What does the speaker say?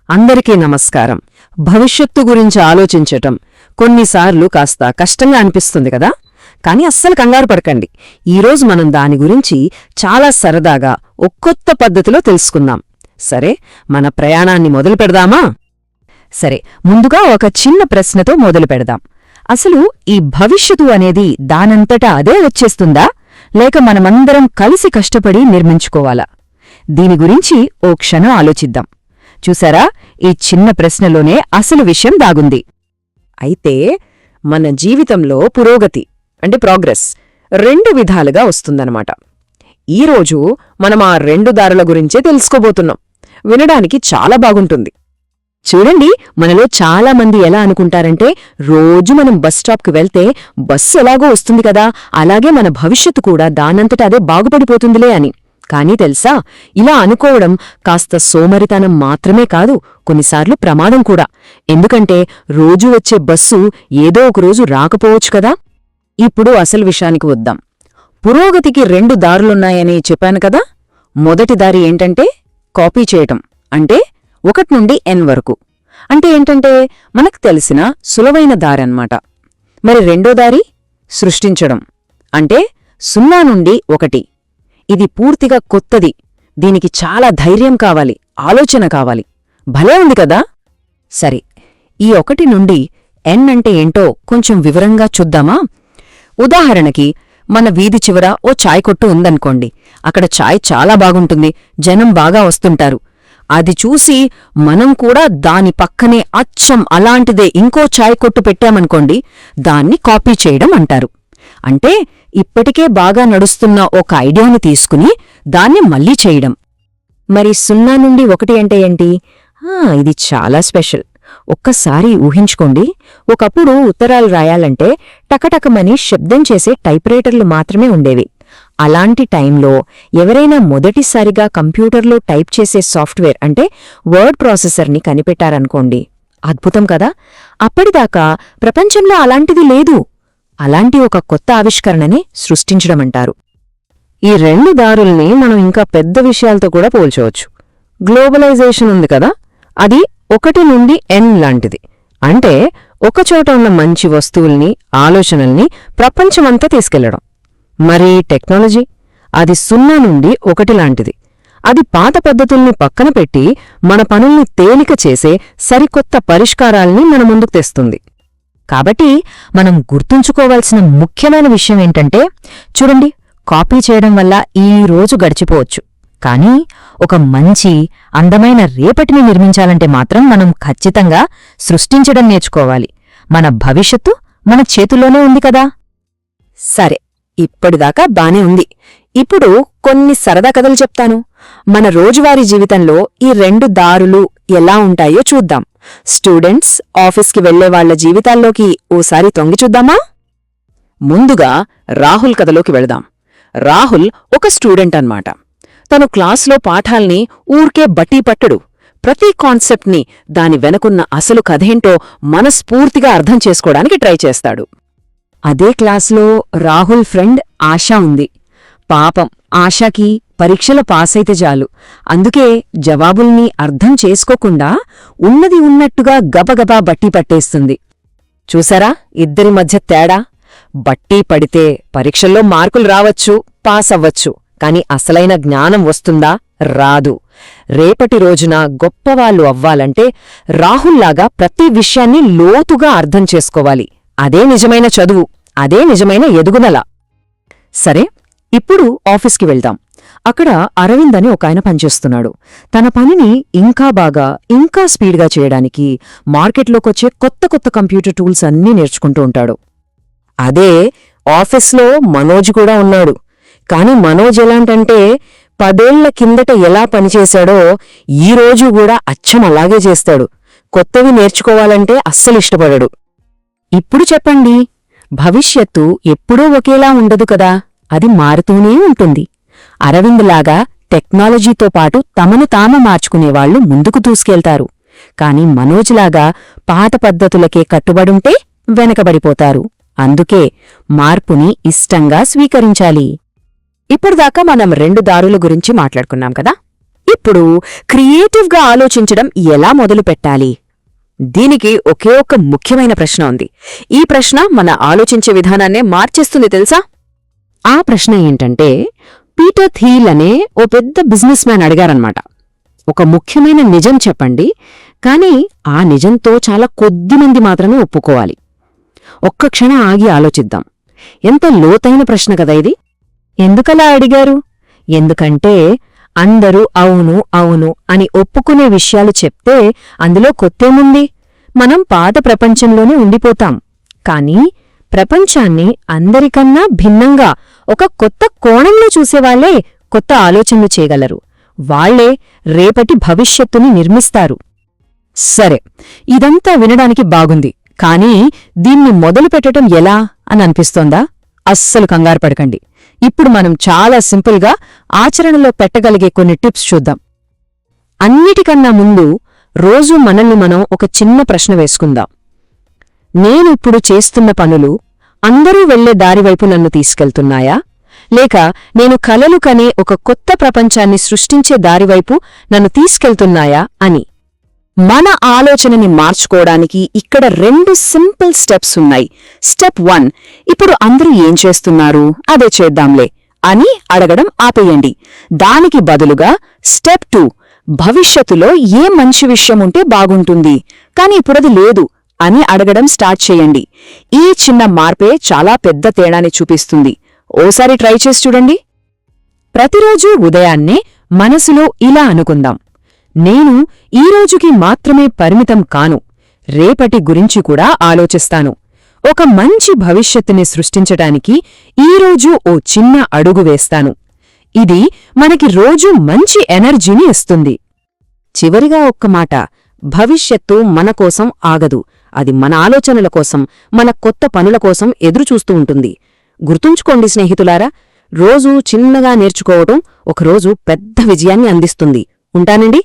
అందరికీ నమస్కారం. భవిష్యత్తు గురించి ఆలోచించటం కొన్నిసార్లు కాస్త కష్టంగా అనిపిస్తుంది కదా, కానీ అస్సలు కంగారు పడకండి. ఈరోజు మనం దాని గురించి చాలా సరదాగా ఒక్కొత్త పద్ధతిలో తెలుసుకుందాం. సరే, మన ప్రయాణాన్ని మొదలు పెడదామా? సరే, ముందుగా ఒక చిన్న ప్రశ్నతో మొదలు పెడదాం. అసలు ఈ భవిష్యత్తు అనేది దానంతటా అదే వచ్చేస్తుందా, లేక మనమందరం కలిసి కష్టపడి నిర్మించుకోవాలా? దీని గురించి ఓ క్షణం ఆలోచిద్దాం. చూసారా, ఈ చిన్న ప్రశ్నలోనే అసలు విషయం దాగుంది. అయితే మన జీవితంలో పురోగతి అంటే ప్రోగ్రెస్ రెండు విధాలుగా వస్తుందన్నమాట. ఈరోజు మనం ఆ రెండు దారుల గురించే తెలుసుకోబోతున్నాం. వినడానికి చాలా బాగుంటుంది. చూడండి, మనలో చాలా మంది ఎలా అనుకుంటారంటే, రోజు మనం బస్ స్టాప్కి వెళ్తే బస్సు ఎలాగో వస్తుంది కదా, అలాగే మన భవిష్యత్తు కూడా దానంతట అదే బాగుపడిపోతుందిలే అని. కానీ తెలుసా, ఇలా అనుకోవడం కాస్త సోమరితనం మాత్రమే కాదు, కొన్నిసార్లు ప్రమాదం కూడా. ఎందుకంటే రోజూ వచ్చే బస్సు ఏదో ఒకరోజు రాకపోవచ్చు కదా. ఇప్పుడు అసలు విషయానికి వద్దాం. పురోగతికి రెండు దారులున్నాయని చెప్పాను కదా. మొదటి దారి ఏంటంటే కాపీ చేయటం, అంటే 1 నుండి n వరకు. అంటే ఏంటంటే మనకు తెలిసిన సులభైన దారన్నమాట. మరి రెండో దారి సృష్టించడం, అంటే 0 నుండి 1. ఇది పూర్తిగా కొత్తది. దీనికి చాలా ధైర్యం కావాలి, ఆలోచన కావాలి. భలే ఉంది కదా. సరే, ఈ 1 నుండి n అంటే ఏంటో కొంచెం వివరంగా చూద్దామా? ఉదాహరణకి, మన వీధి చివర ఓ చాయ్ కొట్టు ఉందనుకోండి. అక్కడ చాయ్ చాలా బాగుంటుంది, జనం బాగా వస్తుంటారు. అది చూసి మనం కూడా దాని పక్కనే అచ్చం అలాంటిదే ఇంకో చాయ్ కొట్టు పెట్టామనుకోండి, దాన్ని కాపీ చేయడం అంటారు. అంటే ఇప్పటికే బాగా నడుస్తున్న ఒక ఐడియాని తీసుకుని దాన్ని మళ్ళీ చేయడం. మరి 0 నుండి 1 అంటే ఏంటి? ఇది చాలా స్పెషల్. ఒక్కసారి ఊహించుకోండి, ఒకప్పుడు ఉత్తరాలు రాయాలంటే టకటకమని శబ్దం చేసే టైప్రైటర్లు మాత్రమే ఉండేవి. అలాంటి టైంలో ఎవరైనా మొదటిసారిగా కంప్యూటర్లో టైప్ చేసే సాఫ్ట్వేర్ అంటే వర్డ్ ప్రాసెసర్ని కనిపెట్టారనుకోండి, అద్భుతం కదా. అప్పటిదాకా ప్రపంచంలో అలాంటిది లేదు. అలాంటి ఒక కొత్త ఆవిష్కరణని సృష్టించడమంటారు. ఈ రెండు దారుల్ని మనం ఇంకా పెద్ద విషయాలతో కూడా పోల్చవచ్చు. గ్లోబలైజేషన్ ఉంది కదా, అది 1 నుండి n లాంటిది. అంటే ఒకచోట ఉన్న మంచి వస్తువుల్ని, ఆలోచనల్ని ప్రపంచమంతా తీసుకెళ్లడం. మరి టెక్నాలజీ, అది 0 నుండి 1 లాంటిది. అది పాత పద్ధతుల్ని పక్కన పెట్టి మన పనుల్ని తేలిక చేసే సరికొత్త పరిష్కారాల్ని మన ముందుకు తెస్తుంది. కాబట్టి మనం గుర్తుంచుకోవాల్సిన ముఖ్యమైన విషయం ఏంటంటే, చూడండి, కాపీ చేయడం వల్ల ఈ రోజు గడిచిపోవచ్చు, కానీ ఒక మంచి అందమైన రేపటిని నిర్మించాలంటే మాత్రం మనం ఖచ్చితంగా సృష్టించడం నేర్చుకోవాలి. మన భవిష్యత్తు మన చేతుల్లోనే ఉంది కదా. సరే, ఇప్పటిదాకా బానే ఉంది. ఇప్పుడు కొన్ని సరదా కథలు చెప్తాను. మన రోజువారీ జీవితంలో ఈ రెండు దారులు ఎలా ఉంటాయో చూద్దాం. స్టూడెంట్స్, ఆఫీస్కి వెళ్లేవాళ్ల జీవితాల్లోకి ఓసారి తొంగి చూద్దామా? ముందుగా రాహుల్ కథలోకి వెళదాం. రాహుల్ ఒక స్టూడెంట్ అన్నమాట. తను క్లాస్లో పాఠాల్ని ఊర్కే బట్టి పట్టడు. ప్రతి కాన్సెప్ట్ని, దాని వెనకున్న అసలు కథేంటో మనస్ఫూర్తిగా అర్థం చేసుకోవడానికి ట్రై చేస్తాడు. అదే క్లాస్లో రాహుల్ ఫ్రెండ్ ఆశా ఉంది. పాపం, ఆశాకి పరీక్షల పాసైతే చాలు. అందుకే జవాబుల్ని అర్థం చేసుకోకుండా ఉన్నది ఉన్నట్టుగా గబగబా బట్టి పట్టేస్తుంది. చూసారా ఇద్దరి మధ్య తేడా? బట్టి పడితే పరీక్షల్లో మార్కులు రావచ్చు, పాస్ అవ్వచ్చు, కాని అసలైన జ్ఞానం వస్తుందా? రాదు. రేపటి రోజున గొప్పవాళ్లు అవ్వాలంటే రాహుల్లాగా ప్రతి విషయాన్ని లోతుగా అర్థం చేసుకోవాలి. అదే నిజమైన చదువు, అదే నిజమైన ఎదుగుదల. సరే, ఇప్పుడు ఆఫీస్కి వెళ్దాం. అక్కడ అరవింద్ అని ఒక ఆయన పనిచేస్తున్నాడు. తన పనిని ఇంకా బాగా, ఇంకా స్పీడ్గా చేయడానికి మార్కెట్లోకొచ్చే కొత్త కొత్త కంప్యూటర్ టూల్స్ అన్నీ నేర్చుకుంటూ ఉంటాడు. అదే ఆఫీస్లో మనోజ్ కూడా ఉన్నాడు. కాని మనోజ్ ఎలాంటంటే 10 ఏళ్ల కిందట ఎలా పనిచేశాడో ఈరోజు కూడా అచ్చం అలాగే చేస్తాడు. కొత్తవి నేర్చుకోవాలంటే అస్సలు ఇష్టపడడు. ఇప్పుడు చెప్పండి, భవిష్యత్తు ఎప్పుడూ ఒకేలా ఉండదు కదా, అది మారుతూనే ఉంటుంది. అరవింద్లాగా టెక్నాలజీతో పాటు తమను తాము మార్చుకునేవాళ్లు ముందుకు దూసుకెళ్తారు. కాని మనోజ్లాగా పాత పద్ధతులకే కట్టుబడుంటే వెనకబడిపోతారు. అందుకే మార్పుని ఇష్టంగా స్వీకరించాలి. ఇప్పుడుదాకా మనం రెండు దారుల గురించి మాట్లాడుకున్నాం కదా. ఇప్పుడు క్రియేటివ్గా ఆలోచించడం ఎలా మొదలు పెట్టాలి? దీనికి ఒకే ఒక్క ముఖ్యమైన ప్రశ్న ఉంది. ఈ ప్రశ్న మన ఆలోచించే విధానాన్నే మార్చేస్తుంది తెలుసా? ఆ ప్రశ్న ఏంటంటే, పీటర్ థీల్ అనే ఓ పెద్ద బిజినెస్ మ్యాన్ అడిగారన్నమాట, ఒక ముఖ్యమైన నిజం చెప్పండి, కానీ ఆ నిజంతో చాలా కొద్దిమంది మాత్రమే ఒప్పుకోవాలి. ఒక్క క్షణం ఆగి ఆలోచిద్దాం. ఎంత లోతైన ప్రశ్న కదా ఇది. ఎందుకలా అడిగారు? ఎందుకంటే అందరూ అవును అవును అని ఒప్పుకునే విషయాలు చెప్తే అందులో కొత్తేముంది? మనం పాత ప్రపంచంలోనే ఉండిపోతాం. కానీ ప్రపంచాన్ని అందరికన్నా భిన్నంగా ఒక కొత్త కోణంలో చూసేవాళ్లే కొత్త ఆలోచనలు చేయగలరు. వాళ్లే రేపటి భవిష్యత్తుని నిర్మిస్తారు. సరే, ఇదంతా వినడానికి బాగుంది, కానీ దీన్ని మొదలుపెట్టడం ఎలా అని అనిపిస్తోందా? అస్సలు కంగారు పడకండి. ఇప్పుడు మనం చాలా సింపుల్గా ఆచరణలో పెట్టగలిగే కొన్ని టిప్స్ చూద్దాం. అన్నిటికన్నా ముందు రోజూ మనల్ని మనం ఒక చిన్న ప్రశ్న వేసుకుందాం. నేనిప్పుడు చేస్తున్న పనులు అందరూ వెళ్లే దారివైపు నన్ను తీసుకెళ్తున్నాయా? లేక నేను కలలు కనే ఒక కొత్త ప్రపంచాన్ని సృష్టించే దారివైపు నన్ను తీసుకెళ్తున్నాయా అని. మన ఆలోచనని మార్చుకోవడానికి ఇక్కడ 2 సింపుల్ స్టెప్స్ ఉన్నాయి. స్టెప్ 1, ఇప్పుడు అందరూ ఏం చేస్తున్నారు అదే చేద్దాంలే అని అడగడం ఆపేయండి. దానికి బదులుగా స్టెప్ 2, భవిష్యత్తులో ఏ మంచి విషయం ఉంటే బాగుంటుంది కాని ఇప్పుడది లేదు అని అడగడం స్టార్ట్ చేయండి. ఈ చిన్న మార్పే చాలా పెద్ద తేడాని చూపిస్తుంది. ఓసారి ట్రై చేసి చూడండి. ప్రతిరోజూ ఉదయాన్నే మనసులో ఇలా అనుకుందాం, నేను ఈ రోజుకి మాత్రమే పరిమితం కాను, రేపటి గురించి కూడా ఆలోచిస్తాను. ఒక మంచి భవిష్యత్తుని సృష్టించటానికి ఈరోజు ఓ చిన్న అడుగు వేస్తాను. ఇది మనకి రోజూ మంచి ఎనర్జీని ఇస్తుంది. చివరిగా ఒక్క మాట, భవిష్యత్తు మనకోసం ఆగదు. అది మన ఆలోచనల కోసం, మన కొత్త పనుల కోసం ఎదురుచూస్తూ ఉంటుంది. గుర్తుంచుకోండి స్నేహితులారా, రోజూ చిన్నగా నేర్చుకోవటం ఒకరోజు పెద్ద విజయాన్ని అందిస్తుంది. ఉంటానండి.